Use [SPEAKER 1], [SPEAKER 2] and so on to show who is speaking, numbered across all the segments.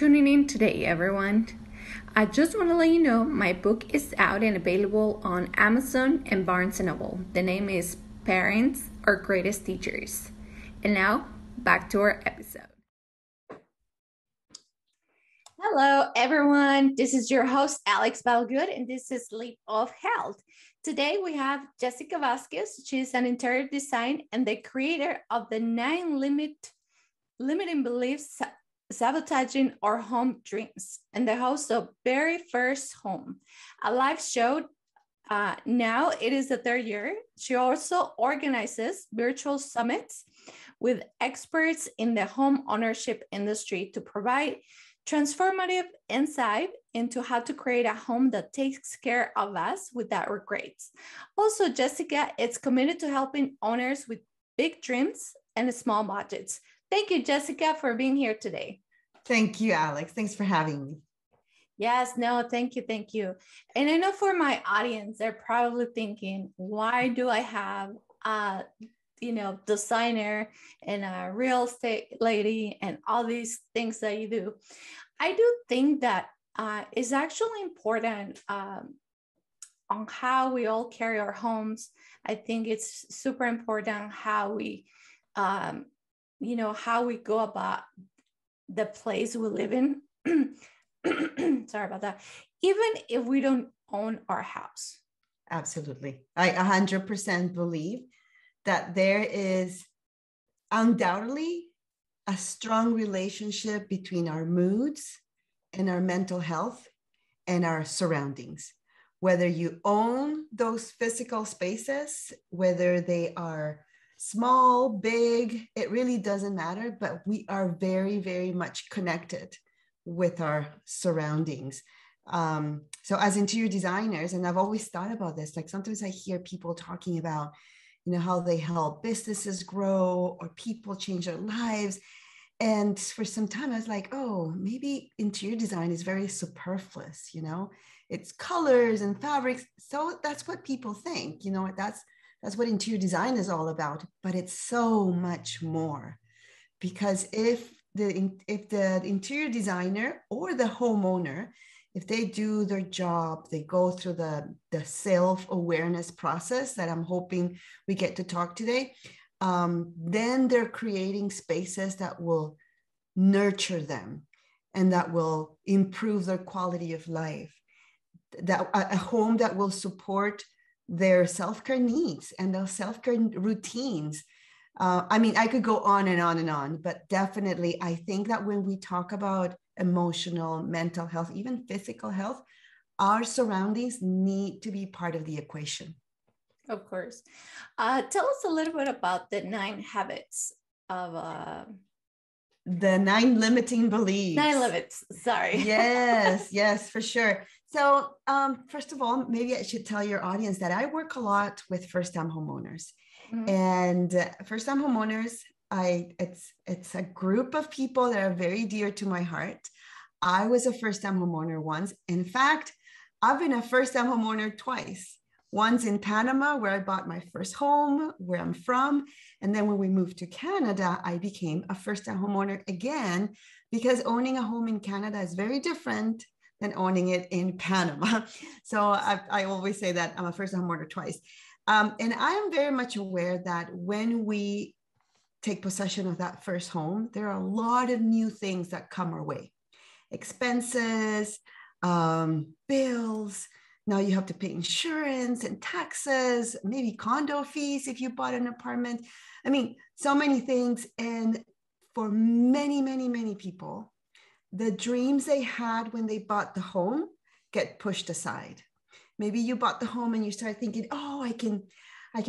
[SPEAKER 1] tuning in today, everyone. I just want to let you know my book is out and available on Amazon and Barnes& Noble. The name is Parents Are Greatest Teachers. And now, back to our episode. Hello, everyone. This is your host, Alex Balgood, and this is Leap of Health. Today, we have Jessica Velasquez. She's an interior design and the creator of the 9 limiting beliefs, Sabotaging Our Home Dreams, and the host of Very First Home, a live show. Now it is the 3rd year. She also organizes virtual summits with experts in the home ownership industry to provide transformative insight into how to create a home that takes care of us without regrets. Also, Jessica is committed to helping owners with big dreams and small budgets. Thank you, Jessica, for being here today.
[SPEAKER 2] Thank you, Alex. Thanks for having me.
[SPEAKER 1] Yes, no, thank you, thank you. And I know for my audience, they're probably thinking, why do I have a, designer and a real estate lady and all these things that you do? I do think that it's actually important on how we all carry our homes. I think it's super important how we how we go about the place we live in. Sorry about that. Even if we don't own our house.
[SPEAKER 2] Absolutely. I 100% believe that there is undoubtedly a strong relationship between our moods and our mental health and our surroundings. Whether you own those physical spaces, whether they are small, big, it really doesn't matter, but we are very, very much connected with our surroundings. So as interior designers, and I've always thought about this, like sometimes I hear people talking about, how they help businesses grow or people change their lives. And for some time I was like, oh, maybe interior design is very superfluous, it's colors and fabrics. So that's what people think, that's what interior design is all about, but it's so much more. Because if the interior designer or the homeowner, if they do their job, they go through the self-awareness process that I'm hoping we get to talk today, then they're creating spaces that will nurture them and that will improve their quality of life, that a home that will support their self-care needs and their self-care routines. I could go on and on and on, but definitely I think that when we talk about emotional, mental health, even physical health, our surroundings need to be part of the equation.
[SPEAKER 1] Of course. Tell us a little bit about the 9 habits of...
[SPEAKER 2] The 9 limiting beliefs.
[SPEAKER 1] 9 limits, sorry.
[SPEAKER 2] Yes, for sure. So first of all, maybe I should tell your audience that I work a lot with first-time homeowners. Mm-hmm. And first-time homeowners, it's a group of people that are very dear to my heart. I was a first-time homeowner once. In fact, I've been a first-time homeowner twice. Once in Panama, where I bought my first home, where I'm from. And then when we moved to Canada, I became a first-time homeowner again, because owning a home in Canada is very different than owning it in Panama. So I always say that I'm a first-time homeowner twice. And I am very much aware that when we take possession of that first home, there are a lot of new things that come our way. Expenses, bills. Now you have to pay insurance and taxes, maybe condo fees if you bought an apartment. So many things. And for many, many, many people, the dreams they had when they bought the home get pushed aside. Maybe you bought the home and you start thinking, oh, I can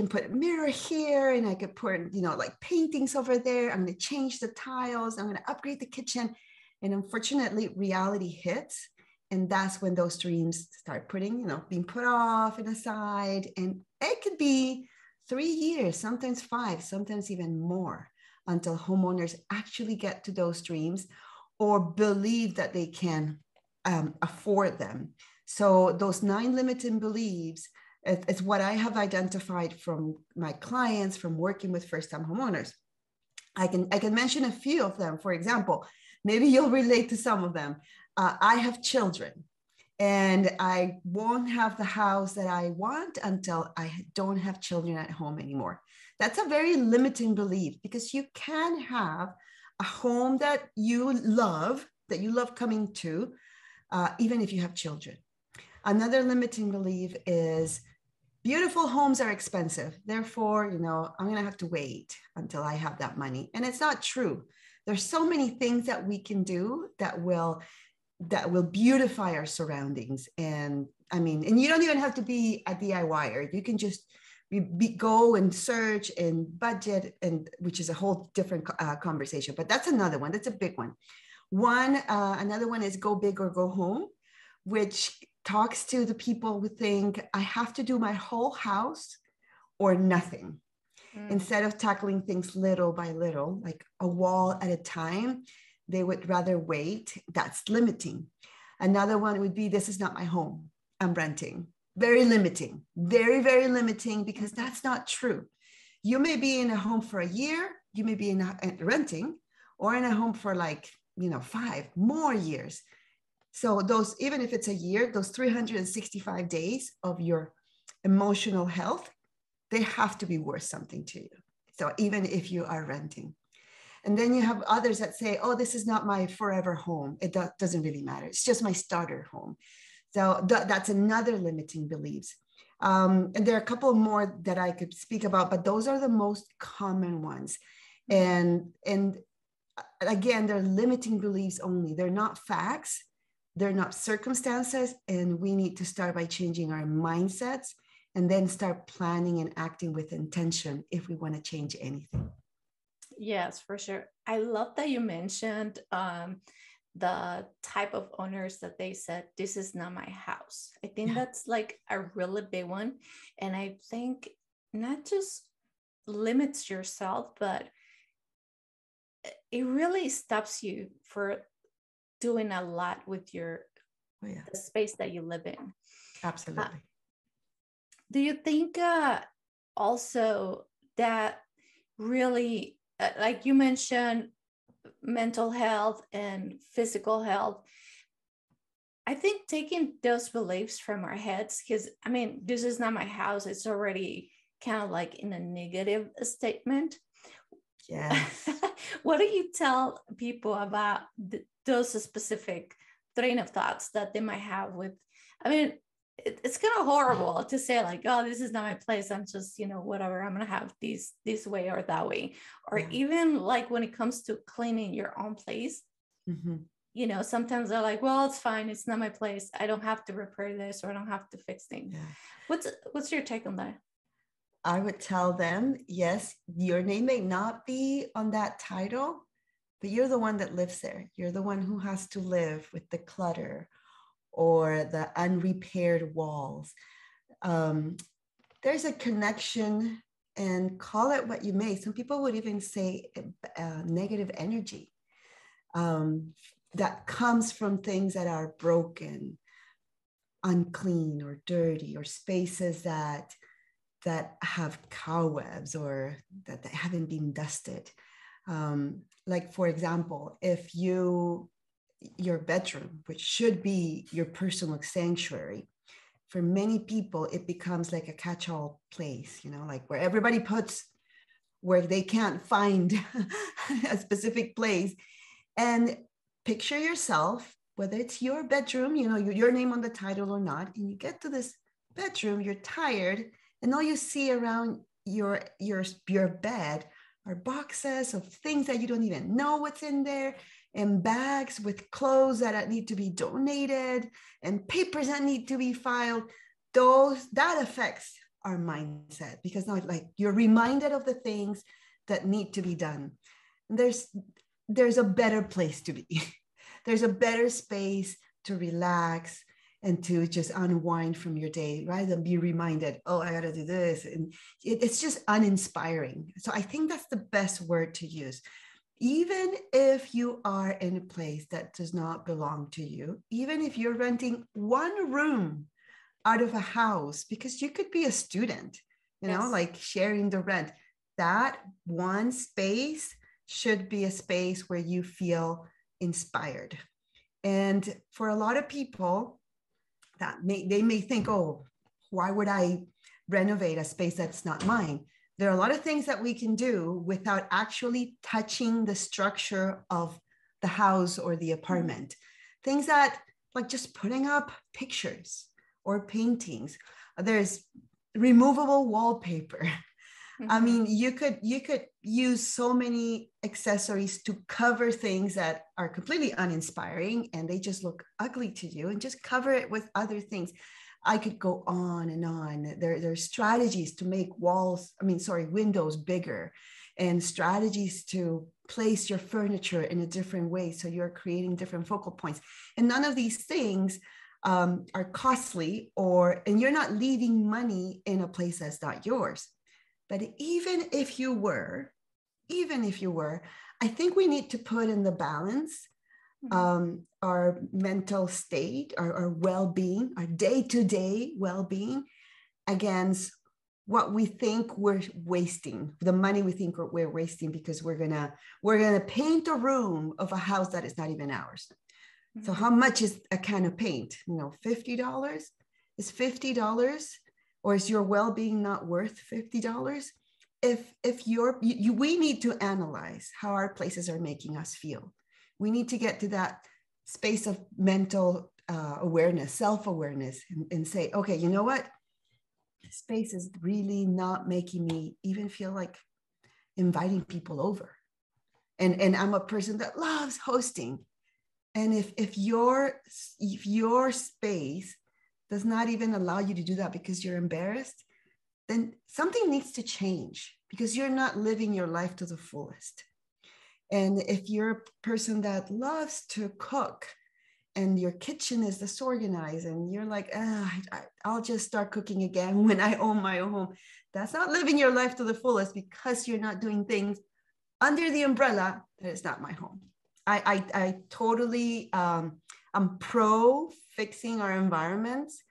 [SPEAKER 2] put a mirror here and I could put, like paintings over there. I'm going to change the tiles. I'm going to upgrade the kitchen. And unfortunately, reality hits. And that's when those dreams start being put off and aside. And it could be 3 years, sometimes 5, sometimes even more, until homeowners actually get to those dreams or believe that they can afford them. So those 9 limiting beliefs is what I have identified from my clients, from working with first-time homeowners. I can mention a few of them. For example, Maybe you'll relate to some of them. I have children, and I won't have the house that I want until I don't have children at home anymore. That's a very limiting belief, because you can have a home that you love coming to, even if you have children. Another limiting belief is beautiful homes are expensive. Therefore, I'm going to have to wait until I have that money. And it's not true. There's so many things that we can do that will beautify our surroundings. And you don't even have to be a DIYer. You can just go and search and budget, and which is a whole different conversation. But that's another one. That's a big one. Another one is go big or go home, which talks to the people who think I have to do my whole house or nothing. Instead of tackling things little by little, like a wall at a time, they would rather wait. That's limiting. Another one would be, this is not my home, I'm renting. Very limiting, very, very limiting, because that's not true. You may be in a home for a year, you may be in renting, or in a home for 5 more years. So those, even if it's a year, those 365 days of your emotional health, they have to be worth something to you. So even if you are renting. And then you have others that say, oh, this is not my forever home. It doesn't really matter. It's just my starter home. So that's another limiting beliefs. And there are a couple more that I could speak about, but those are the most common ones. And again, they're limiting beliefs only. They're not facts. They're not circumstances. And we need to start by changing our mindsets, and then start planning and acting with intention if we want to change anything.
[SPEAKER 1] Yes, for sure. I love that you mentioned the type of owners that they said, this is not my house. I think that's like a really big one. And I think not just limits yourself, but it really stops you for doing a lot with the space that you live in.
[SPEAKER 2] Absolutely.
[SPEAKER 1] Do you think also that really, like you mentioned, mental health and physical health, I think taking those beliefs from our heads, because this is not my house, it's already kind of like in a negative statement.
[SPEAKER 2] Yes.
[SPEAKER 1] What do you tell people about those specific train of thoughts that they might have with, it's kind of horrible to say like, oh, this is not my place, I'm just, whatever, I'm gonna have this way or that way. Or even like when it comes to cleaning your own place, sometimes they're like, well, it's fine, it's not my place, I don't have to repair this, or I don't have to fix things. What's your take on that?
[SPEAKER 2] I would tell them, yes, your name may not be on that title, but you're the one that lives there. You're the one who has to live with the clutter or the unrepaired walls. There's a connection, and call it what you may. Some people would even say negative energy that comes from things that are broken, unclean, or dirty, or spaces that have cobwebs, or that haven't been dusted. Like, for example, if your bedroom, which should be your personal sanctuary, for many people, it becomes like a catch-all place, like where everybody puts where they can't find a specific place. And picture yourself, whether it's your bedroom, your name on the title or not, and you get to this bedroom, you're tired, and all you see around your bed are boxes of things that you don't even know what's in there, and bags with clothes that need to be donated, and papers that need to be filed. That affects our mindset, because now, like, you're reminded of the things that need to be done. And there's a better place to be. There's a better space to relax and to just unwind from your day, right? And be reminded, oh, I gotta do this. And it's just uninspiring. So I think that's the best word to use. Even if you are in a place that does not belong to you, even if you're renting one room out of a house, because you could be a student, like sharing the rent, that one space should be a space where you feel inspired. And for a lot of people, they may think, oh, why would I renovate a space that's not mine? There are a lot of things that we can do without actually touching the structure of the house or the apartment. Things that, like just putting up pictures or paintings. There's removable wallpaper. I mean, you could use so many accessories to cover things that are completely uninspiring and they just look ugly to you, and just cover it with other things. I could go on and on. There's strategies to make windows bigger, and strategies to place your furniture in a different way so you're creating different focal points. And none of these things are costly, and you're not leaving money in a place that's not yours. But even if you were, I think we need to put in the balance our mental state, our well-being, our day-to-day well-being against what we think we're wasting, the money we think we're wasting, because we're gonna paint a room of a house that is not even ours. So how much is a can of paint? $50? Is $50? Or is your well-being not worth $50? We need to analyze how our places are making us feel. We need to get to that space of mental awareness, self-awareness, and say, okay, you know what? This space is really not making me even feel like inviting people over. And I'm a person that loves hosting. And if your space does not even allow you to do that because you're embarrassed, then something needs to change, because you're not living your life to the fullest. And if you're a person that loves to cook and your kitchen is disorganized and you're like, I'll just start cooking again when I own my own home, that's not living your life to the fullest, because you're not doing things under the umbrella that is not my home. I totally, I'm pro fixing our environments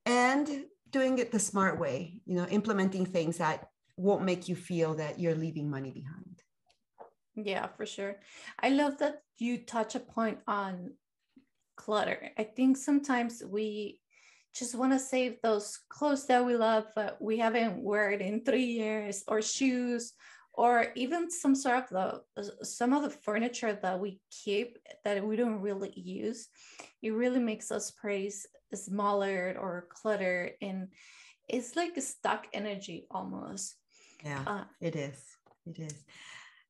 [SPEAKER 2] and doing it the smart way, implementing things that won't make you feel that you're leaving money behind.
[SPEAKER 1] Yeah, for sure. I love that you touch a point on clutter. I think sometimes we just want to save those clothes that we love, but we haven't worn in 3 years, or shoes, or even some of the furniture that we keep that we don't really use. It really makes us praise smaller or clutter, and it's like a stuck energy almost.
[SPEAKER 2] Yeah, it is.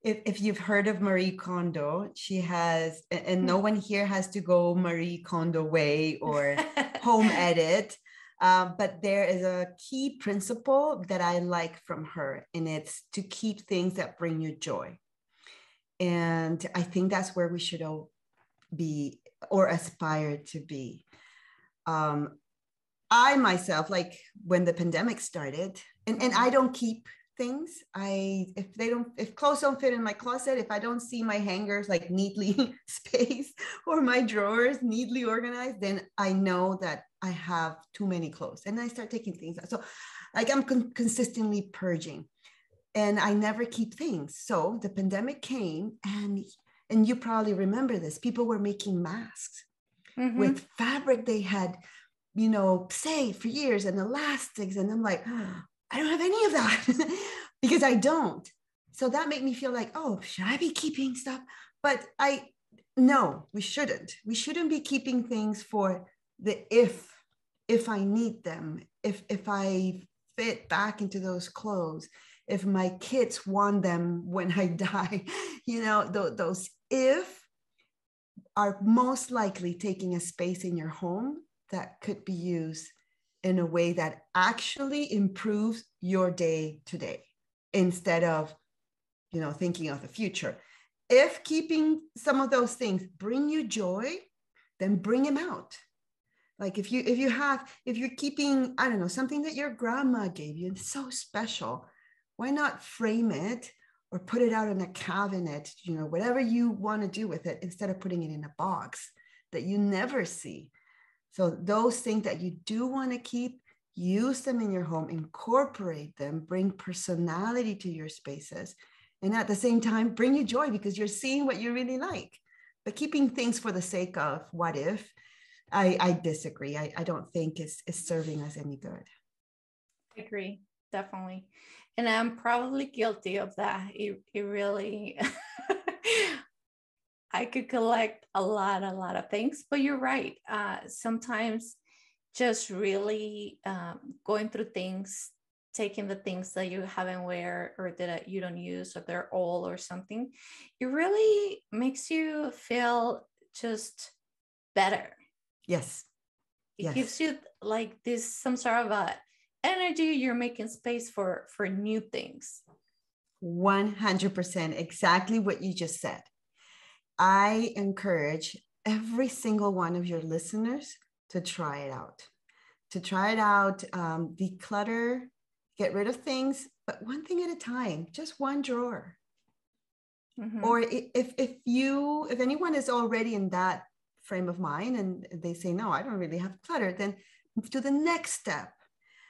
[SPEAKER 2] If you've heard of Marie Kondo, she has, and no one here has to go Marie Kondo way or home edit, but there is a key principle that I like from her, and it's to keep things that bring you joy. And I think that's where we should all be, or aspire to be. I myself, like when the pandemic started, and I don't keep things. If clothes don't fit in my closet, if I don't see my hangers like neatly spaced or my drawers neatly organized, then I know that I have too many clothes, and I start taking things out. So like I'm consistently purging, and I never keep things. So the pandemic came, and you probably remember this, people were making masks with fabric they had, saved for years, and elastics. And I'm like, I don't have any of that because I don't. So that made me feel like, oh, should I be keeping stuff? But no, we shouldn't. We shouldn't be keeping things for the if I need them, if I fit back into those clothes, if my kids want them when I die, those if are most likely taking a space in your home that could be used in a way that actually improves your day to day, instead of, thinking of the future. If keeping some of those things bring you joy, then bring them out. Like if you're keeping, I don't know, something that your grandma gave you and it's so special, why not frame it or put it out in a cabinet, whatever you want to do with it, instead of putting it in a box that you never see. So those things that you do want to keep, use them in your home, incorporate them, bring personality to your spaces. And at the same time, bring you joy because you're seeing what you really like. But keeping things for the sake of what if, I disagree. I don't think is serving us any good.
[SPEAKER 1] I agree, definitely. And I'm probably guilty of that. It really, I could collect a lot of things, but you're right. Sometimes just really going through things, taking the things that you haven't wear or that you don't use or they're old or something, it really makes you feel just better.
[SPEAKER 2] Yes.
[SPEAKER 1] It
[SPEAKER 2] Yes.
[SPEAKER 1] gives you like this, some sort of a energy. You're making space for new things.
[SPEAKER 2] 100%. Exactly what you just said. I encourage every single one of your listeners to try it out. Declutter, get rid of things, but one thing at a time, just one drawer. Mm-hmm. Or if anyone is already in that frame of mind and they say, no, I don't really have clutter, then move to the next step.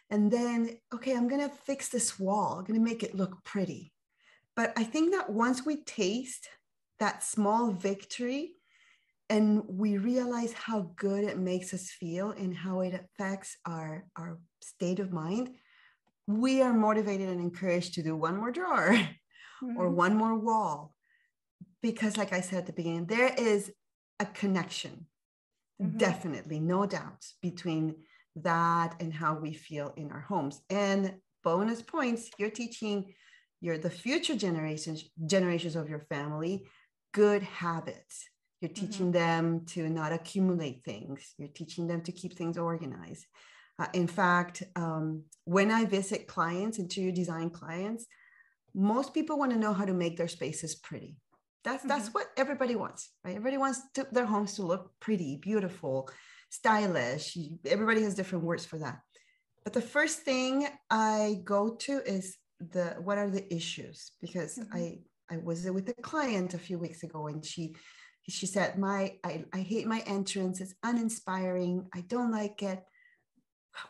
[SPEAKER 2] And then, okay, I'm going to fix this wall. I'm going to make it look pretty. But I think that once we taste that small victory and we realize how good it makes us feel and how it affects our state of mind, we are motivated and encouraged to do one more drawer mm-hmm. or one more wall. Because like I said at the beginning, there is a connection, mm-hmm. definitely, no doubt, between that and how we feel in our homes. And bonus points, you're teaching the future generations of your family good habits. You're teaching mm-hmm. them to not accumulate things. You're teaching them to keep things organized. In fact, when I visit clients, interior design clients, most people want to know how to make their spaces pretty. That's mm-hmm. what everybody wants, right? Everybody wants their homes to look pretty, beautiful, stylish. Everybody has different words for that. But the first thing I go to is what are the issues? Because mm-hmm. I was with a client a few weeks ago and she said, I hate my entrance. It's uninspiring. I don't like it.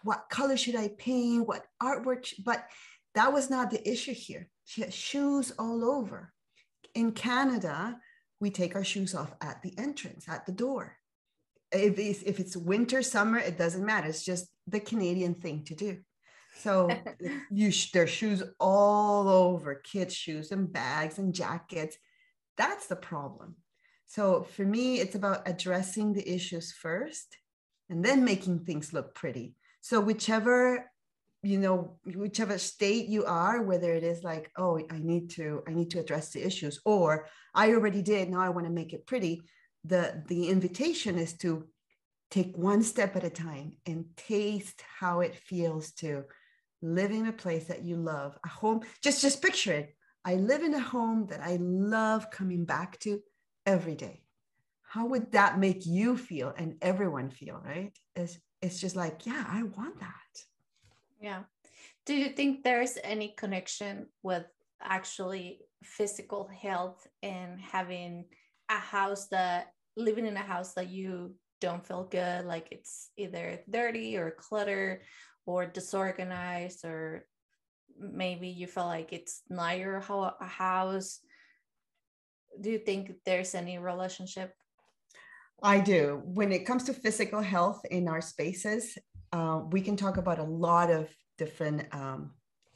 [SPEAKER 2] What color should I paint? What artwork? But that was not the issue here. She had shoes all over. In Canada, we take our shoes off at the entrance, at the door. If it's winter, summer, it doesn't matter. It's just the Canadian thing to do. So there's shoes all over, kids' shoes and bags and jackets. That's the problem. So for me, it's about addressing the issues first and then making things look pretty. So whichever state you are, whether it is like, oh, I need to address the issues, or I already did, now I want to make it pretty. The invitation is to take one step at a time and taste how it feels to live in a place that you love, a home. Just picture it. I live in a home that I love coming back to every day. How would that make you feel and everyone feel, right? It's just like, yeah, I want that. Yeah.
[SPEAKER 1] Do you think there's any connection with actually physical health and having living in a house that you don't feel good, like it's either dirty or cluttered or disorganized, or maybe you feel like it's not your house? Do you think there's any relationship?
[SPEAKER 2] I do. When it comes to physical health in our spaces, we can talk about a lot of different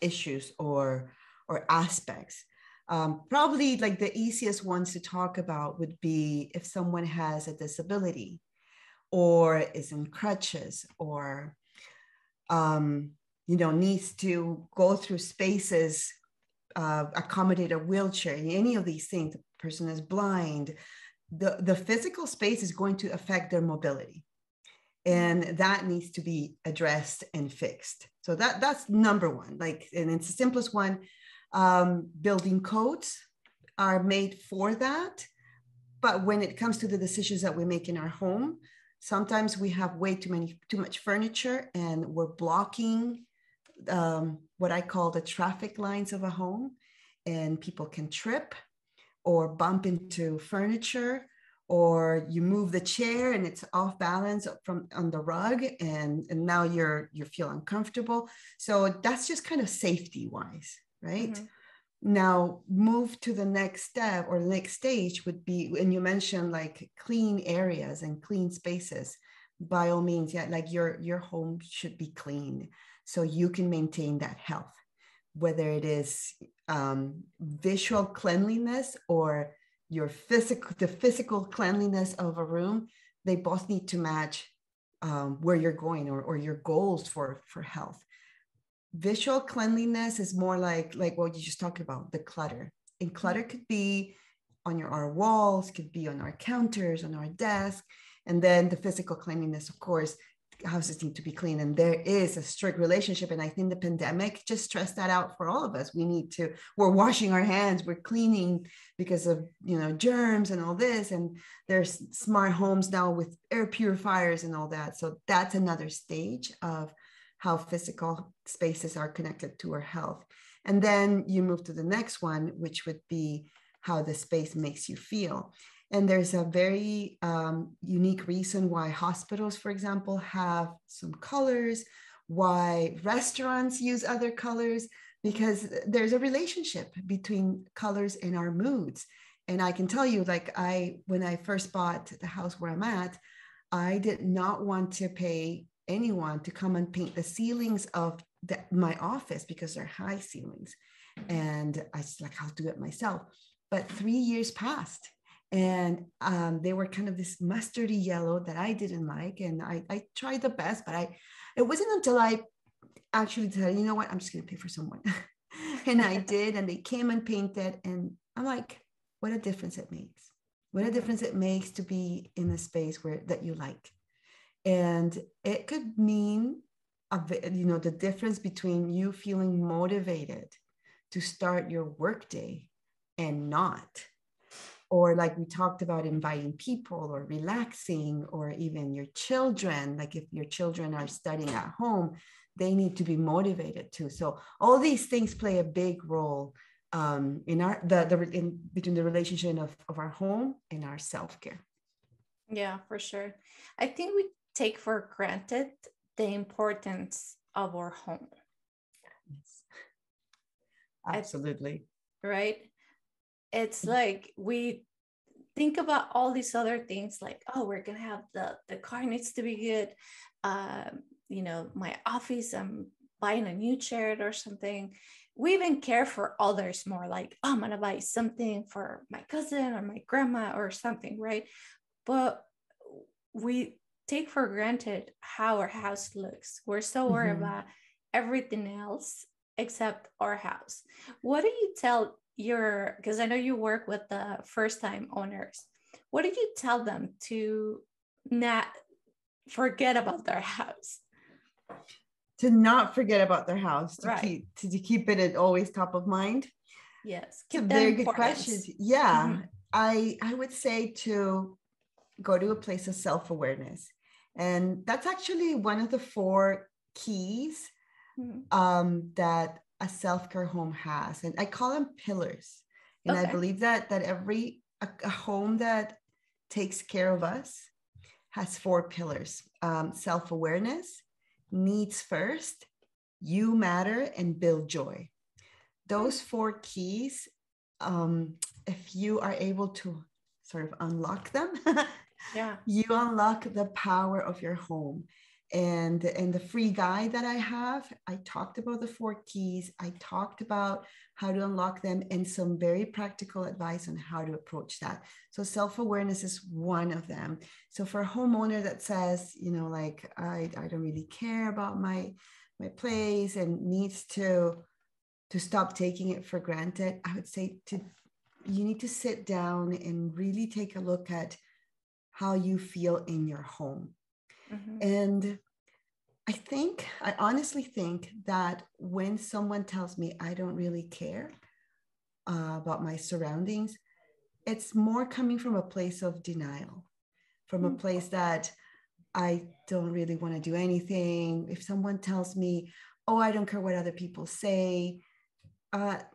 [SPEAKER 2] issues or aspects. Probably like the easiest ones to talk about would be if someone has a disability or is in crutches or needs to go through spaces, accommodate a wheelchair, any of these things. The person is blind. The physical space is going to affect their mobility. And that needs to be addressed and fixed. So that's number one. And it's the simplest one. Building codes are made for that. But when it comes to the decisions that we make in our home, sometimes we have too much furniture and we're blocking what I call the traffic lines of a home, and people can trip or bump into furniture, or you move the chair and it's off balance on the rug, and now you feel uncomfortable. So that's just kind of safety wise, right? Mm-hmm. Now move to the next step, or the next stage would be, and you mentioned like clean areas and clean spaces. By all means, yeah, like your home should be clean so you can maintain that health, whether it is visual cleanliness or the physical cleanliness of a room. They both need to match where you're going, or your goals for health. Visual cleanliness is more like what you just talked about, the clutter. And clutter could be on our walls, could be on our counters, on our desk. And then the physical cleanliness, of course, houses need to be clean. And there is a strict relationship. And I think the pandemic just stressed that out for all of us. We're washing our hands, we're cleaning because of, germs and all this. And there's smart homes now with air purifiers and all that. So that's another stage of how physical spaces are connected to our health. And then you move to the next one, which would be how the space makes you feel. And there's a very unique reason why hospitals, for example, have some colors, why restaurants use other colors, because there's a relationship between colors and our moods. And I can tell you, when I first bought the house where I'm at, I did not want to pay anyone to come and paint the ceilings of my office because they're high ceilings. And I was like, I'll do it myself. But 3 years passed, and they were kind of this mustardy yellow that I didn't like. And I tried the best, but it wasn't until I actually decided, you know what, I'm just going to pay for someone. And I did, and they came and painted. And I'm like, what a difference it makes. What a difference it makes to be in a space that you like. And it could mean, the difference between you feeling motivated to start your workday and not. Or like we talked about, inviting people or relaxing, or even your children. Like if your children are studying at home, they need to be motivated too. So all these things play a big role in between the relationship of our home and our self-care.
[SPEAKER 1] Yeah, for sure. I think we take for granted the importance of our home.
[SPEAKER 2] Yes. Absolutely.
[SPEAKER 1] Right? It's like we think about all these other things, like, oh, we're going to have the car needs to be good. My office, I'm buying a new chair or something. We even care for others more, like, oh, I'm going to buy something for my cousin or my grandma or something, right? But we take for granted how our house looks. We're so worried about everything else except our house. What do you tell because I know you work with the first time owners, what do you tell them to not forget about their house?
[SPEAKER 2] To not forget about their house, to
[SPEAKER 1] right.
[SPEAKER 2] keep it always top of mind.
[SPEAKER 1] Yes,
[SPEAKER 2] it's a very good question. Yeah. I would say to go to a place of self-awareness. And that's actually one of the 4 keys that a self-care home has. And I call them pillars. And I believe that a home that takes care of us has 4 pillars: self-awareness, needs first, you matter, and build joy. Those 4 keys, if you are able to sort of unlock them, you unlock the power of your home. And the free guide that I have, I talked about the 4 keys. I talked about how to unlock them and some very practical advice on how to approach that. So self-awareness is one of them. So for a homeowner that says, I don't really care about my place and needs to stop taking it for granted, I would say you need to sit down and really take a look at how you feel in your home. And I honestly think that when someone tells me I don't really care about my surroundings, it's more coming from a place of denial, from a place that I don't really want to do anything. If someone tells me, oh, I don't care what other people say, but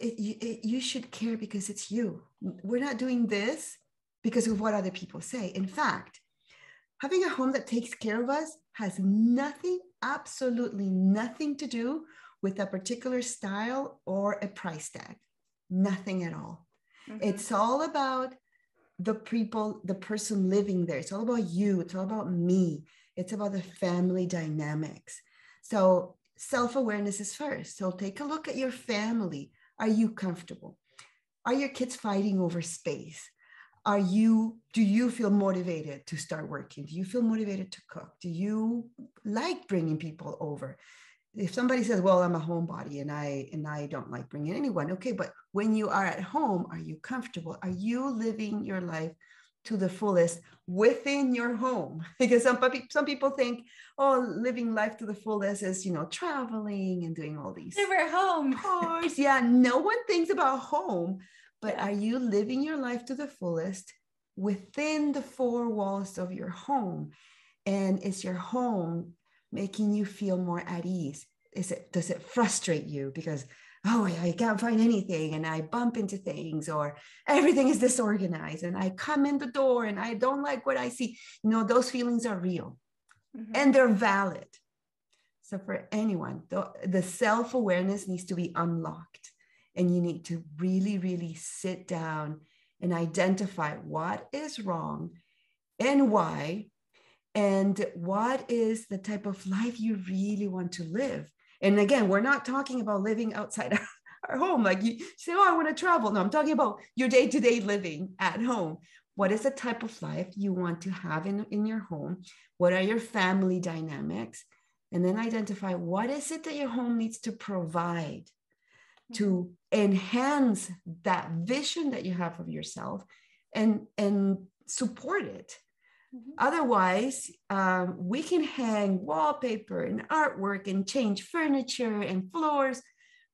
[SPEAKER 2] you should care because it's you. We're not doing this because of what other people say. In fact, having a home that takes care of us has nothing, absolutely nothing to do with a particular style or a price tag. Nothing at all.
[SPEAKER 1] Mm-hmm.
[SPEAKER 2] It's all about the people, the person living there. It's all about you. It's all about me. It's about the family dynamics. So self-awareness is first. So take a look at your family. Are you comfortable? Are your kids fighting over space? Do you feel motivated to start working? Do you feel motivated to cook? Do you like bringing people over? If somebody says, well, I'm a homebody and I don't like bringing anyone. Okay, but when you are at home, are you comfortable? Are you living your life to the fullest within your home? Because some people think, oh, living life to the fullest is, traveling and doing all these.
[SPEAKER 1] Never home.
[SPEAKER 2] Of course, yeah. No one thinks about home, but
[SPEAKER 1] Yeah.
[SPEAKER 2] are you living your life to the fullest within the four walls of your home? And is your home making you feel more at ease? Does it frustrate you because, oh, I can't find anything and I bump into things, or everything is disorganized and I come in the door and I don't like what I see? Those feelings are real and they're valid. So for anyone, the self-awareness needs to be unlocked, and you need to really, really sit down and identify what is wrong and why, and what is the type of life you really want to live. And again, we're not talking about living outside our home. Like you say, oh, I want to travel. No, I'm talking about your day-to-day living at home. What is the type of life you want to have in your home? What are your family dynamics? And then identify what is it that your home needs to provide to enhance that vision that you have of yourself and support it. Otherwise, we can hang wallpaper and artwork and change furniture and floors.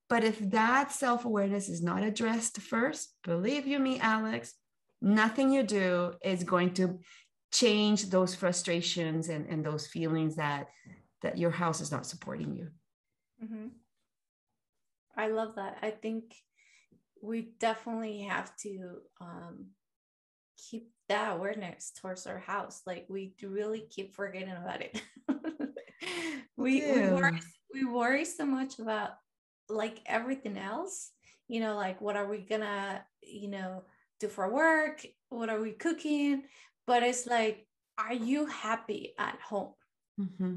[SPEAKER 2] But if that self-awareness is not addressed first, believe you me, Alex, nothing you do is going to change those frustrations and those feelings that your house is not supporting you.
[SPEAKER 1] Mm-hmm. I love that. I think we definitely have to keep that awareness towards our house. Like we really keep forgetting about it. we worry so much about like everything else, like what are we gonna do for work, what are we cooking, but it's like, are you happy at home?
[SPEAKER 2] Mm-hmm.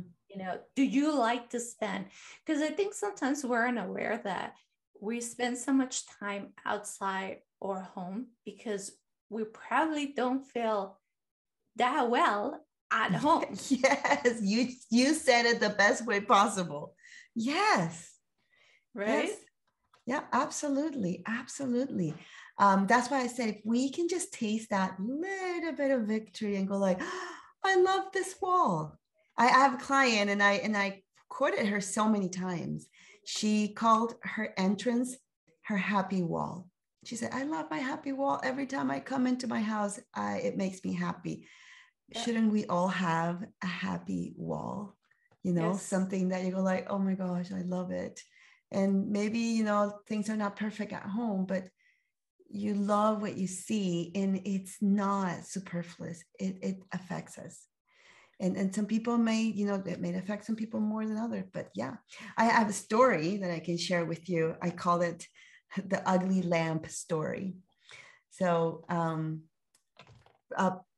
[SPEAKER 1] Do you like to spend, because I think sometimes we're unaware that we spend so much time outside or home because we probably don't feel that well at home.
[SPEAKER 2] Yes, you said it the best way possible. Yes.
[SPEAKER 1] Right?
[SPEAKER 2] Yes. Yeah, absolutely. Absolutely. That's why I said, if we can just taste that little bit of victory and go like, oh, I love this wall. I have a client and I quoted her so many times. She called her entrance her happy wall. She said, I love my happy wall. Every time I come into my house, it makes me happy. Yeah. Shouldn't we all have a happy wall? Yes. Something that you go like, oh my gosh, I love it. And maybe, things are not perfect at home, but you love what you see and it's not superfluous. It affects us. And some people may, it may affect some people more than others, but yeah, I have a story that I can share with you. I call it the ugly lamp story. So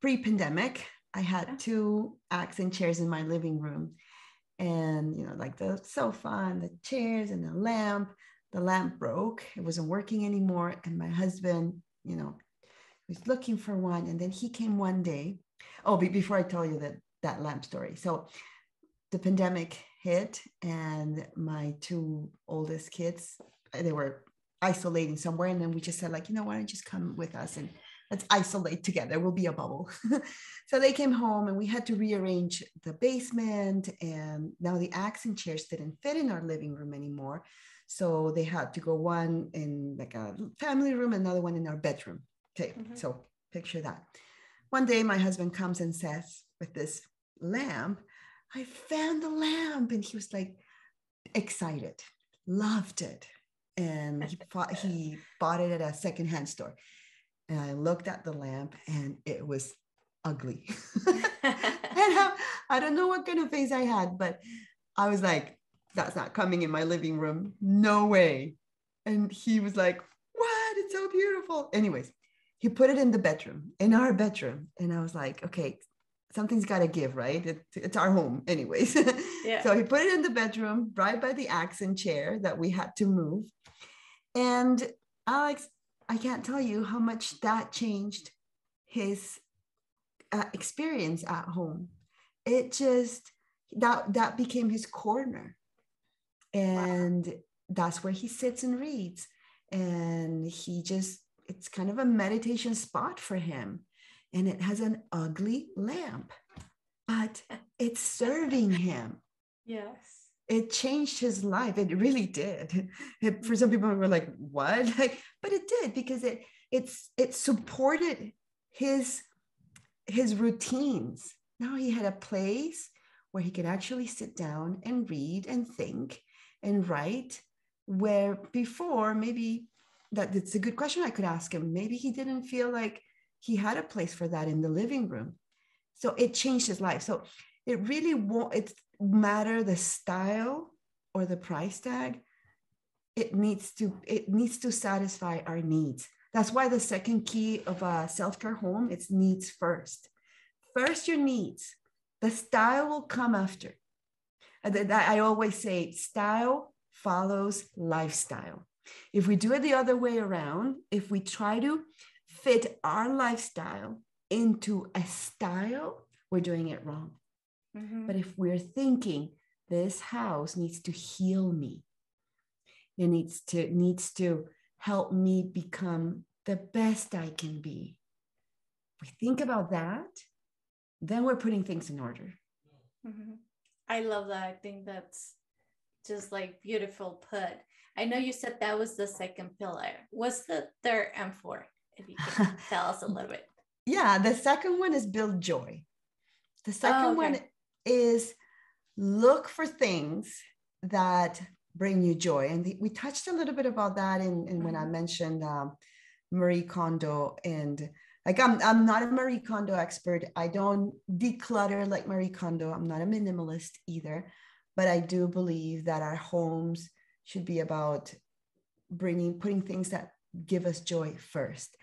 [SPEAKER 2] pre-pandemic, I had 2 accent chairs in my living room, and like the sofa and the chairs and the lamp broke. It wasn't working anymore. And my husband, was looking for one. And then he came one day. Oh, before I tell you that lamp story. So the pandemic hit and my 2 oldest kids, they were isolating somewhere. And then we just said like, why don't you just come with us and let's isolate together. We'll be a bubble. So they came home and we had to rearrange the basement. And now the accent chairs didn't fit in our living room anymore. So they had to go one in like a family room, another one in our bedroom. Okay, So picture that. One day my husband comes and says with this lamp, I found the lamp. And he was like excited, loved it. And he bought it at a secondhand store. And I looked at the lamp and it was ugly. And I don't know what kind of face I had, but I was like, that's not coming in my living room. No way. And he was like, what? It's so beautiful. Anyways, he put it in the bedroom, in our bedroom. And I was like, okay, something's got to give, right? It's our home anyways.
[SPEAKER 1] Yeah.
[SPEAKER 2] So he put it in the bedroom, right by the accent chair that we had to move. And Alex, I can't tell you how much that changed his experience at home. It just, that became his corner. And wow, that's where he sits and reads. And it's kind of a meditation spot for him. And it has an ugly lamp, but it's serving him.
[SPEAKER 1] Yes.
[SPEAKER 2] It changed his life. It really did. For some people were like, what? But it did, because it supported his routines. Now he had a place where he could actually sit down and read and think and write, where before, maybe it's a good question I could ask him. Maybe he didn't feel like he had a place for that in the living room. So it changed his life. So it really won't matter the style or the price tag. It needs to satisfy our needs. That's why the second key of a self-care home, it's needs first. First your needs. The style will come after. I always say style follows lifestyle. If we do it the other way around, if we try to fit our lifestyle into a style, we're doing it wrong. Mm-hmm. But if we're thinking this house needs to heal me, it needs to help me become the best I can be. If we think about that, then we're putting things in order.
[SPEAKER 1] Mm-hmm. I love that. I think that's just like beautiful put. I know you said that was the second pillar. What's the third and fourth? If you can tell us a little bit.
[SPEAKER 2] Yeah, the second one is build joy. The second one is look for things that bring you joy. And we touched a little bit about that in when I mentioned Marie Kondo. And like, I'm not a Marie Kondo expert. I don't declutter like Marie Kondo. I'm not a minimalist either, but I do believe that our homes should be about putting things that give us joy first.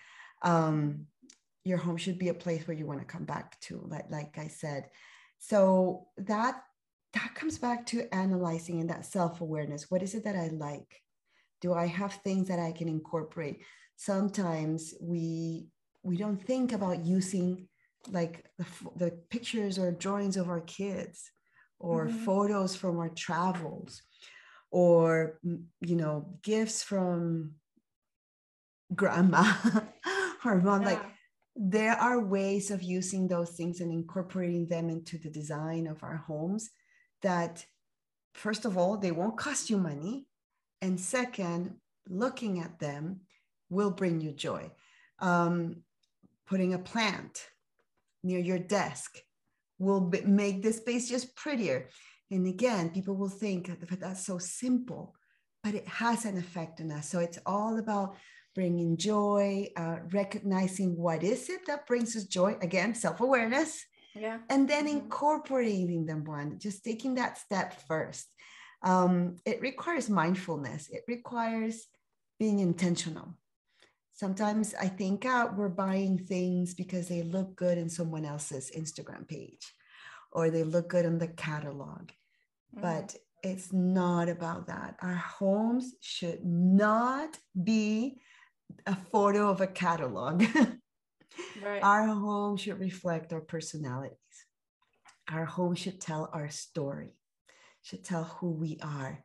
[SPEAKER 2] Your home should be a place where you want to come back to, like I said. So that comes back to analyzing and that self-awareness. What is it that I like? Do I have things that I can incorporate? Sometimes we don't think about using like the pictures or drawings of our kids, or photos from our travels, or gifts from grandma or mom. Yeah. Like, there are ways of using those things and incorporating them into the design of our homes that, first of all, they won't cost you money. And second, looking at them will bring you joy. Putting a plant near your desk will make the space just prettier. And again, people will think that's so simple, but it has an effect on us. So it's all about bringing joy, recognizing what is it that brings us joy. Again, self-awareness. Yeah. And then incorporating them just taking that step first. It requires mindfulness. It requires being intentional. Sometimes I think we're buying things because they look good in someone else's Instagram page, or they look good in the catalog. But it's not about that. Our homes should not be a photo of a catalog. Right. Our home should reflect our personalities. Our home should tell our story, should tell who we are.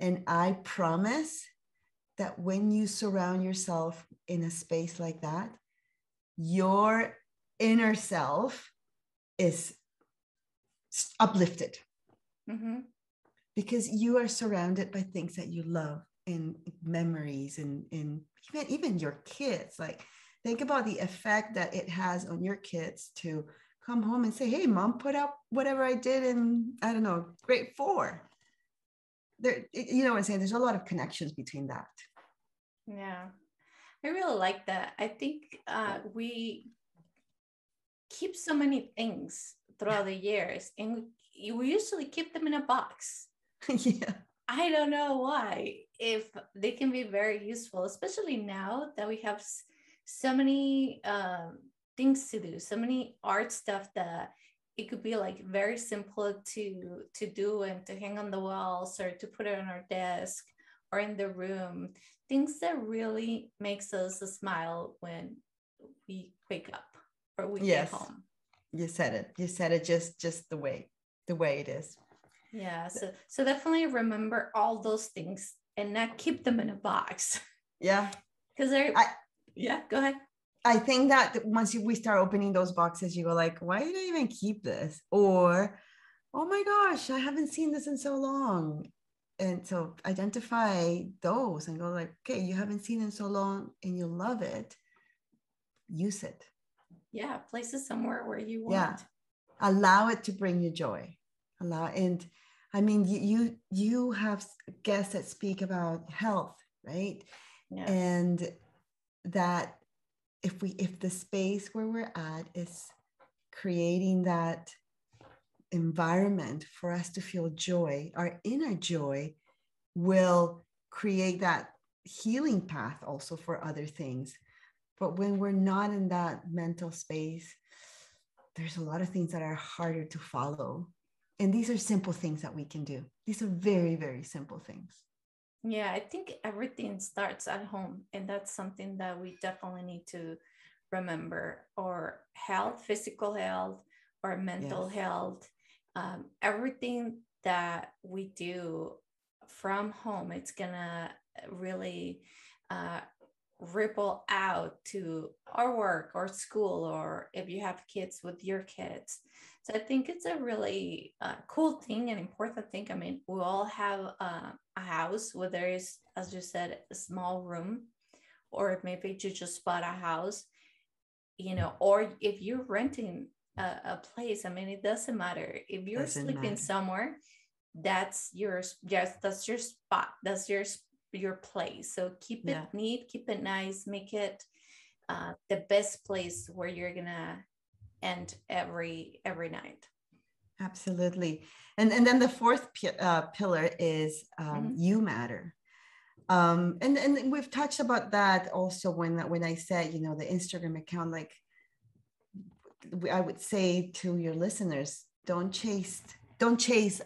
[SPEAKER 2] And I promise that when you surround yourself in a space like that, your inner self is uplifted. Because you are surrounded by things that you love, and memories, and even your kids. Like, think about the effect that it has on your kids to come home and say, hey, mom put up whatever I did in, I don't know, grade 4. There, you know what I'm saying? There's a lot of connections between that.
[SPEAKER 1] Yeah, I really like that. I think we keep so many things throughout the years, and we usually keep them in a box.
[SPEAKER 2] Yeah.
[SPEAKER 1] I don't know why, if they can be very useful, especially now that we have so many things to do, so many art stuff that it could be like very simple to do and to hang on the walls or to put it on our desk or in the room. Things that really makes us smile when we wake up or we get
[SPEAKER 2] Yes,
[SPEAKER 1] home.
[SPEAKER 2] you said it. You said it just the way it is.
[SPEAKER 1] Yeah, so definitely remember all those things and not keep them in a box.
[SPEAKER 2] Yeah.
[SPEAKER 1] Because yeah, go ahead.
[SPEAKER 2] I think that once we start opening those boxes, you go like, why did I even keep this? Or, oh my gosh, I haven't seen this in so long. And so identify those and go like, okay, you haven't seen it in so long and you love it. Use it.
[SPEAKER 1] Yeah, place it somewhere where you want.
[SPEAKER 2] Yeah. Allow it to bring you joy. And I mean, you have guests that speak about health, right?
[SPEAKER 1] Yes.
[SPEAKER 2] And that if the space where we're at is creating that environment for us to feel joy, our inner joy will create that healing path also for other things. But when we're not in that mental space, there's a lot of things that are harder to follow. And these are simple things that we can do. These are very, very simple things.
[SPEAKER 1] Yeah, I think everything starts at home. And that's something that we definitely need to remember. Or health, physical health, or mental health. Everything that we do from home, it's going to really ripple out to our work or school, or if you have kids, with your kids. So I think it's a really cool thing and important thing. I mean, we all have a house where there is, as you said, a small room, or maybe you just bought a house, or if you're renting a place. I mean, it doesn't matter if you're sleeping somewhere. That's yours. Yes, that's your spot. That's your place. So keep it neat, keep it nice, make it the best place where you're gonna end every night.
[SPEAKER 2] Absolutely. And then the fourth pillar is you matter. And we've touched about that also when I said, the Instagram account, like I would say to your listeners, don't chase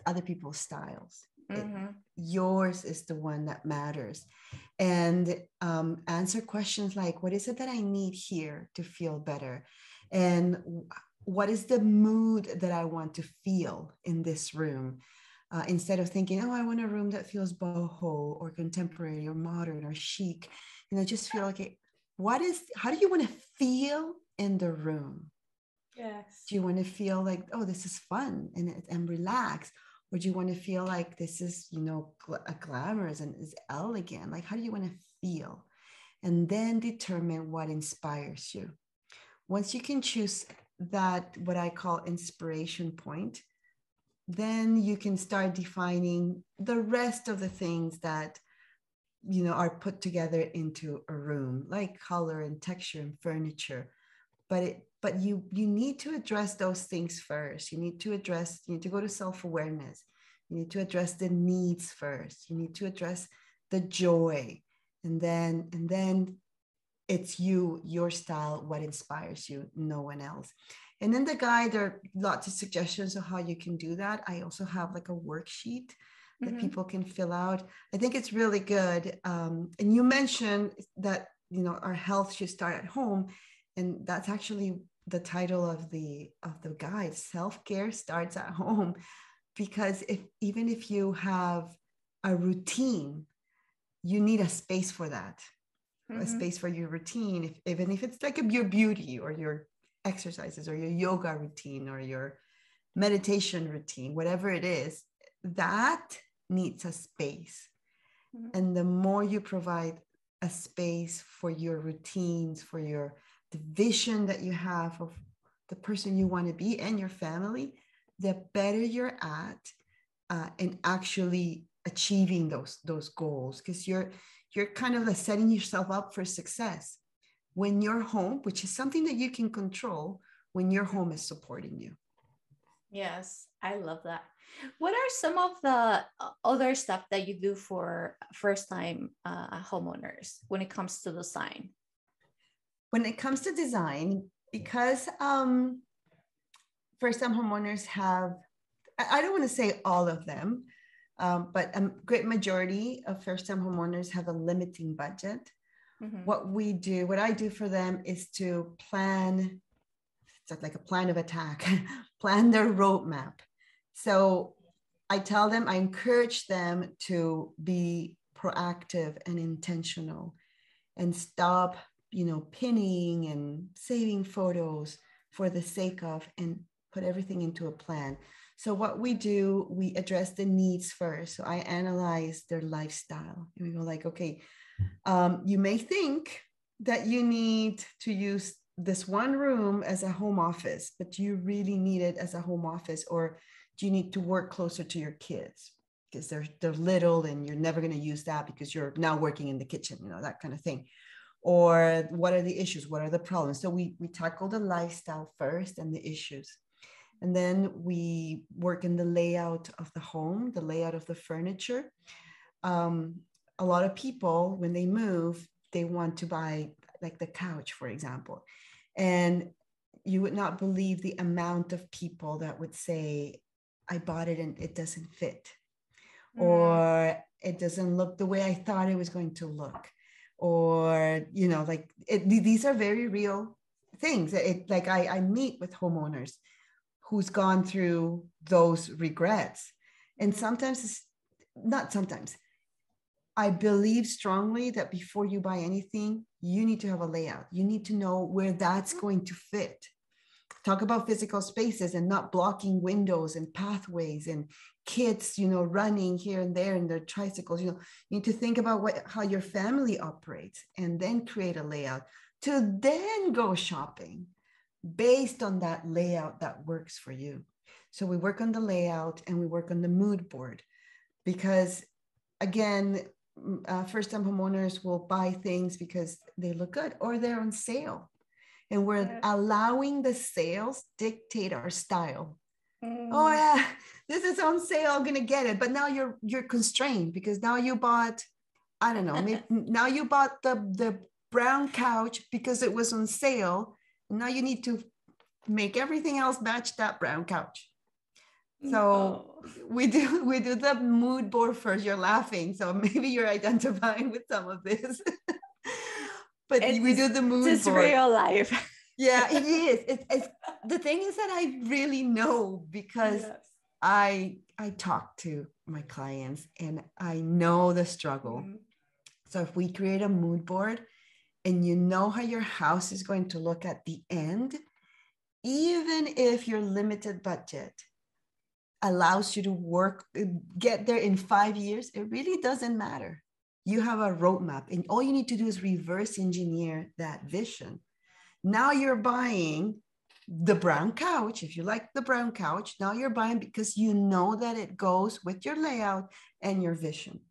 [SPEAKER 2] other people's styles. Yours is the one that matters. And answer questions like, what is it that I need here to feel better? And what is the mood that I want to feel in this room? Instead of thinking, oh, I want a room that feels boho or contemporary or modern or chic. Just feel like, how do you want to feel in the room?
[SPEAKER 1] Yes.
[SPEAKER 2] Do you want to feel like, oh, this is fun and relaxed? Or do you want to feel like this is, glamorous and is elegant? Like, how do you want to feel? And then determine what inspires you. Once you can choose that, what I call inspiration point, then you can start defining the rest of the things that, are put together into a room, like color and texture and furniture. But you need to address those things first. You need to go to self-awareness. You need to address the needs first. You need to address the joy. And then it's your style, what inspires you, no one else. And in the guide, there are lots of suggestions of how you can do that. I also have like a worksheet that people can fill out. I think it's really good. And you mentioned that, our health should start at home. And that's actually the title of the guide. Self-care starts at home, because even if you have a routine, you need a space for that, a space for your routine. Even if it's like your beauty or your exercises or your yoga routine or your meditation routine, whatever it is, that needs a space. And the more you provide a space for your routines, for the vision that you have of the person you want to be and your family, the better you're at in actually achieving those goals, because you're kind of setting yourself up for success when your home, which is something that you can control, when your home is supporting you.
[SPEAKER 1] Yes, I love that. What are some of the other stuff that you do for first time homeowners when it comes to design?
[SPEAKER 2] When it comes to design, because first time homeowners have, I don't want to say all of them, but a great majority of first time homeowners have a limiting budget.
[SPEAKER 1] Mm-hmm.
[SPEAKER 2] What I do for them is to plan, it's like a plan of attack, plan their roadmap. So I tell them, I encourage them to be proactive and intentional and stop, pinning and saving photos for the sake of, and put everything into a plan. So what we do, we address the needs first. So I analyze their lifestyle and we go like, okay, you may think that you need to use this one room as a home office, but do you really need it as a home office, or do you need to work closer to your kids because they're little and you're never going to use that because you're now working in the kitchen, that kind of thing. Or what are the issues? What are the problems? So we tackle the lifestyle first and the issues. And then we work in the layout of the home, the layout of the furniture. A lot of people, when they move, they want to buy like the couch, for example. And you would not believe the amount of people that would say, I bought it and it doesn't fit. Or it doesn't look the way I thought it was going to look. Or, these are very real things. I meet with homeowners who's gone through those regrets. And I believe strongly that before you buy anything, you need to have a layout. You need to know where that's going to fit. Talk about physical spaces and not blocking windows and pathways and kids, running here and there in their tricycles. You need to think about how your family operates and then create a layout to then go shopping based on that layout that works for you. So we work on the layout and we work on the mood board because, again, first-time homeowners will buy things because they look good or they're on sale. And we're allowing the sales dictate our style. Oh yeah, this is on sale, I'm gonna get it. But now you're constrained because now you bought, I don't know, maybe now you bought the brown couch because it was on sale. And now you need to make everything else match that brown couch. So we do the mood board first. You're laughing, so maybe you're identifying with some of this. But we do the mood board.
[SPEAKER 1] It's real life.
[SPEAKER 2] Yeah, it is. It's the thing is that I really know because I talk to my clients and I know the struggle. So if we create a mood board and you know how your house is going to look at the end, even if your limited budget allows you to get there in 5 years, it really doesn't matter. You have a roadmap and all you need to do is reverse engineer that vision. Now you're buying the brown couch. If you like the brown couch, now you're buying because you know that it goes with your layout and your vision.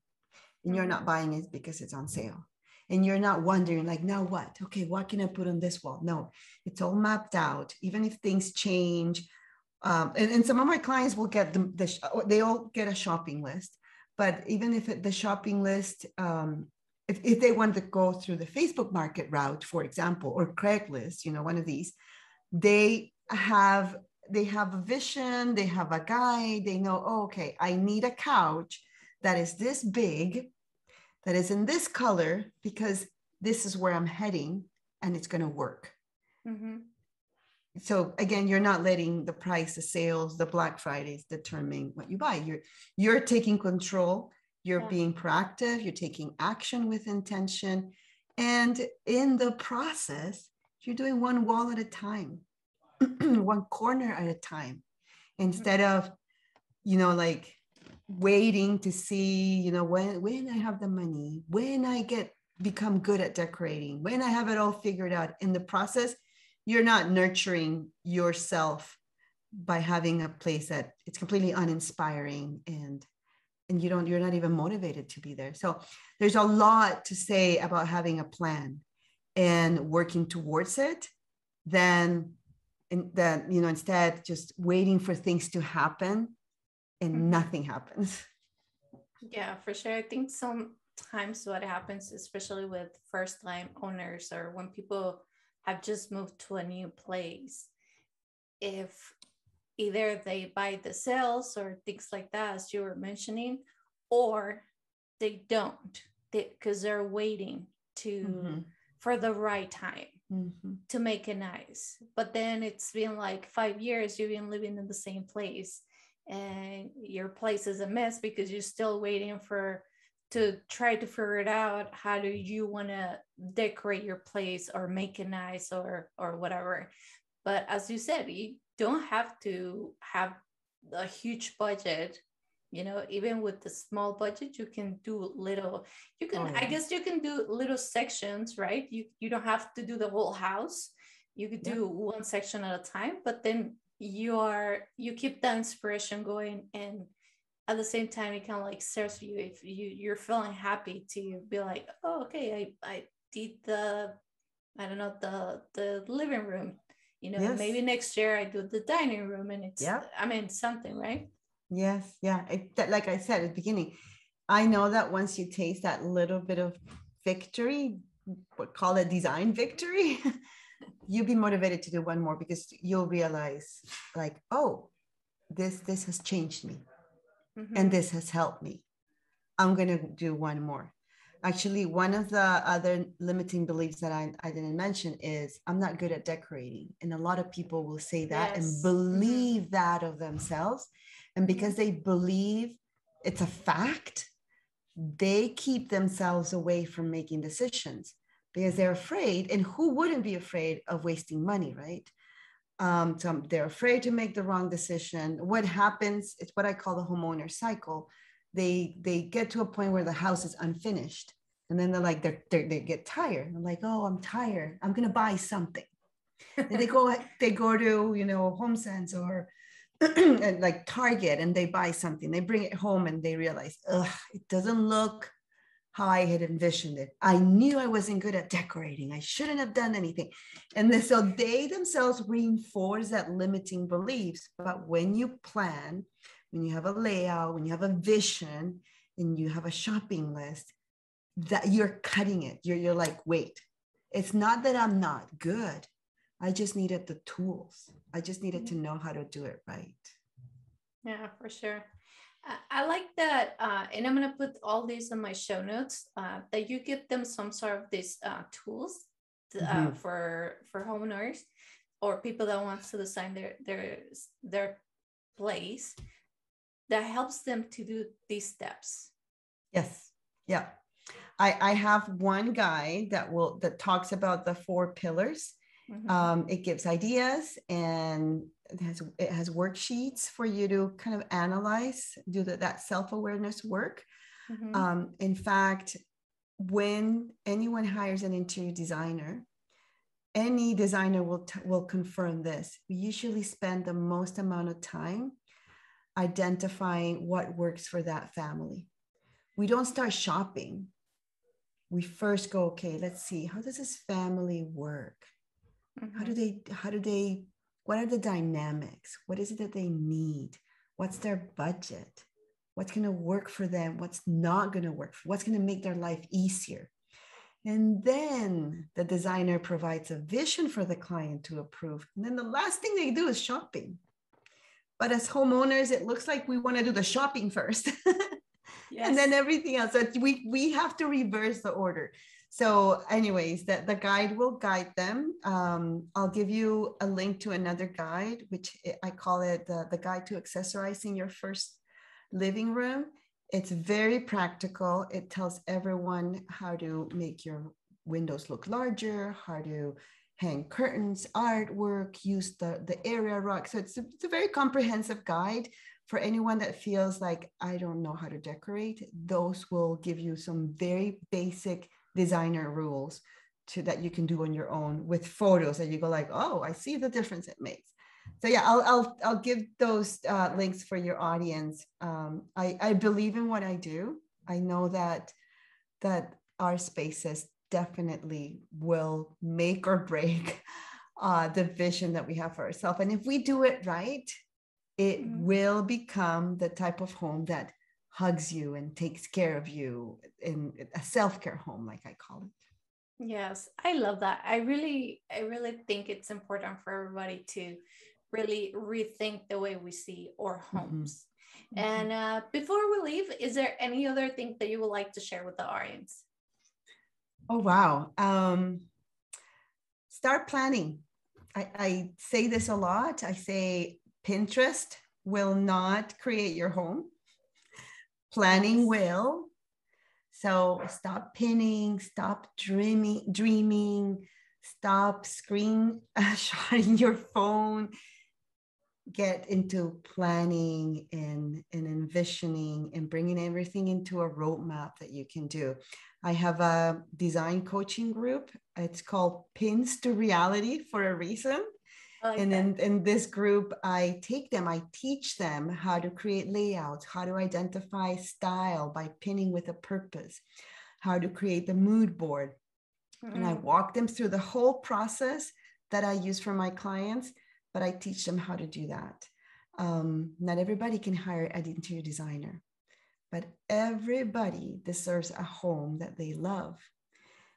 [SPEAKER 2] And you're not buying it because it's on sale. And you're not wondering like, now what? Okay, what can I put on this wall? No, it's all mapped out. Even if things change. And some of my clients will get they all get a shopping list. But even if the shopping list, if they want to go through the Facebook market route, for example, or Craigslist, one of these, they have a vision, they have a guide, they know, oh, okay, I need a couch that is this big, that is in this color, because this is where I'm heading and it's going to work. So again, you're not letting the price, the sales, the Black Fridays determine what you buy. You're taking control. You're being proactive. You're taking action with intention. And in the process, you're doing one wall at a time, one corner at a time, instead of, like waiting to see, when I have the money, when I become good at decorating, when I have it all figured out. In the process, you're not nurturing yourself by having a place that it's completely uninspiring and you're not even motivated to be there. So there's a lot to say about having a plan and working towards it than and that, you know, instead just waiting for things to happen and nothing happens.
[SPEAKER 1] Yeah, for sure. I think sometimes what happens, especially with first time owners or when people have just moved to a new place, if either they buy the sales or things like that, as you were mentioning, or they don't, because they're waiting to for the right time to make it nice. But then it's been like 5 years you've been living in the same place, and your place is a mess because you're still waiting to try to figure it out. How do you want to decorate your place or make it nice or whatever? But as you said, you don't have to have a huge budget. You know, even with the small budget, you can do little. You can, I guess, you can do little sections, right? You don't have to do the whole house. You could do one section at a time, but then you keep that inspiration going, and at the same time, it kind of like serves you if you're feeling happy to be like, oh, okay, I did the, I don't know, the living room. You know, maybe next year I do the dining room, and it's, I mean, something, right?
[SPEAKER 2] Yes. Yeah. Like I said at the beginning, I know that once you taste that little bit of victory, what call it design victory, you'll be motivated to do one more, because you'll realize like, oh, this has changed me, and this has helped me. I'm going to do one more. Actually, one of the other limiting beliefs that I didn't mention is I'm not good at decorating. And a lot of people will say that and believe that of themselves. And because they believe it's a fact, they keep themselves away from making decisions because they're afraid. And who wouldn't be afraid of wasting money, right? So they're afraid to make the wrong decision. What happens, it's what I call the homeowner cycle. They get to a point where the house is unfinished, and then they're like, they get tired. They're like, oh, I'm tired, I'm gonna buy something. And they go to, you know, HomeSense or like Target, and they buy something, they bring it home, and they realize, it doesn't look how I had envisioned it. I knew I wasn't good at decorating. I shouldn't have done anything. And then, so they themselves reinforce that limiting beliefs. But when you plan, when you have a layout, when you have a vision, and you have a shopping list, that you're cutting it. You're like, wait, it's not that I'm not good. I just needed the tools. I just needed to know how to do it right.
[SPEAKER 1] Yeah, for sure. I like that, and I'm gonna put all these in my show notes. That you give them some sort of these tools for homeowners or people that want to design their place, that helps them to do these steps.
[SPEAKER 2] Yes. Yeah. I have one guide that talks about the 4 pillars. It gives ideas, and it has worksheets for you to kind of analyze, do that self-awareness work. In fact, when anyone hires an interior designer, any designer will confirm this. We usually spend the most amount of time identifying what works for that family. We don't start shopping. We first go, okay, let's see, how does this family work? How do they, what are the dynamics? What is it that they need? What's their budget? What's going to work for them? What's not going to work? What's going to make their life easier? And then the designer provides a vision for the client to approve. And then the last thing they do is shopping. But as homeowners, it looks like we want to do the shopping first. And then everything else. So we have to reverse the order. So anyways, the guide will guide them. I'll give you a link to another guide, which I call it the guide to accessorizing your first living room. It's very practical. It tells everyone how to make your windows look larger, how to hang curtains, artwork, use the area rug. So it's a very comprehensive guide for anyone that feels like, I don't know how to decorate. Those will give you some very basic designer rules that you can do on your own with photos, and you go like, oh, I see the difference it makes. So yeah, I'll give those links for your audience. I believe in what I do. I know that our spaces definitely will make or break the vision that we have for ourselves. And if we do it right, it will become the type of home that hugs you and takes care of you, in a self-care home, like I call it.
[SPEAKER 1] Yes, I love that. I really think it's important for everybody to really rethink the way we see our homes. And before we leave, is there any other thing that you would like to share with the audience?
[SPEAKER 2] Oh, wow. Start planning. I say this a lot. I say Pinterest will not create your home. Planning will. So stop pinning, stop dreaming, stop screenshotting your phone. Get into planning and envisioning and bringing everything into a roadmap that you can do. I have a design coaching group. It's called Pins to Reality for a reason. And in this group, I teach them how to create layouts, how to identify style by pinning with a purpose, how to create the mood board. And I walk them through the whole process that I use for my clients, but I teach them how to do that. Not everybody can hire an interior designer, but everybody deserves a home that they love.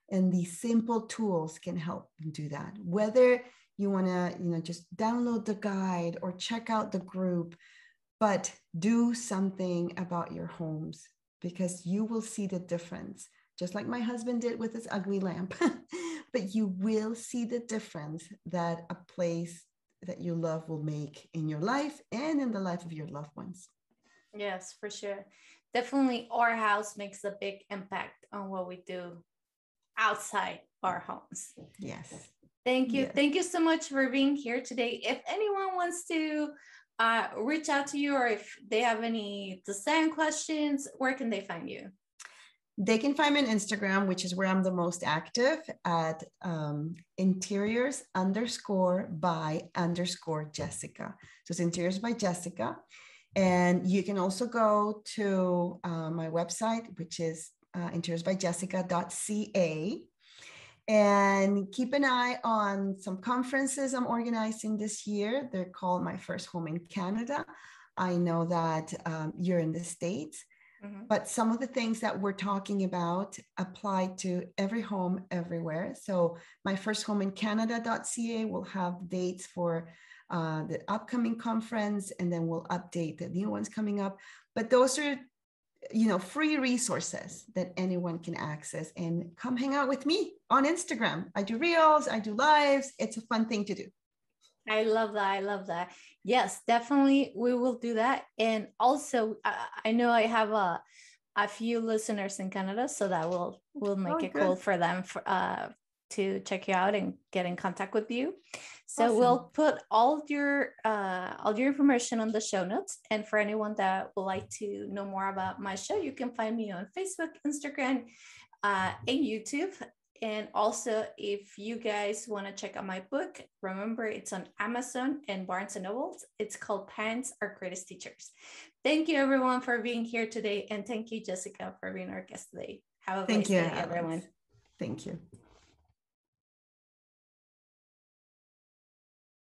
[SPEAKER 2] And these simple tools can help them do that. Whether you want to, just download the guide or check out the group, but do something about your homes, because you will see the difference, just like my husband did with his ugly lamp. But you will see the difference that a place that you love will make in your life and in the life of your loved ones.
[SPEAKER 1] Yes, for sure. Definitely, our house makes a big impact on what we do outside our homes.
[SPEAKER 2] Yes.
[SPEAKER 1] Thank you. Yes. Thank you so much for being here today. If anyone wants to reach out to you, or if they have any design questions, where can they find you?
[SPEAKER 2] They can find me on Instagram, which is where I'm the most active, at interiors_by_Jessica. So it's Interiors by Jessica. And you can also go to my website, which is interiorsbyjessica.ca. And keep an eye on some conferences I'm organizing this year. They're called My First Home in Canada. I know that you're in the States, but some of the things that we're talking about apply to every home everywhere. So myfirsthomeInCanada.ca will have dates for the upcoming conference, and then we'll update the new ones coming up. But those are free resources that anyone can access, and come hang out with me on Instagram. I do reels, I do lives. It's a fun thing to do.
[SPEAKER 1] I love that. I love that. Yes, definitely. We will do that. And also, I know I have a few listeners in Canada, so that will make it cool for them to check you out and get in contact with you. So awesome. We'll put all your information on the show notes. And for anyone that would like to know more about my show, you can find me on Facebook, Instagram, and YouTube. And also, if you guys want to check out my book, remember it's on Amazon and Barnes & Noble. It's called Parents Are Greatest Teachers. Thank you, everyone, for being here today. And thank you, Jessica, for being our guest today. Have a nice day, everyone.
[SPEAKER 2] Thank you.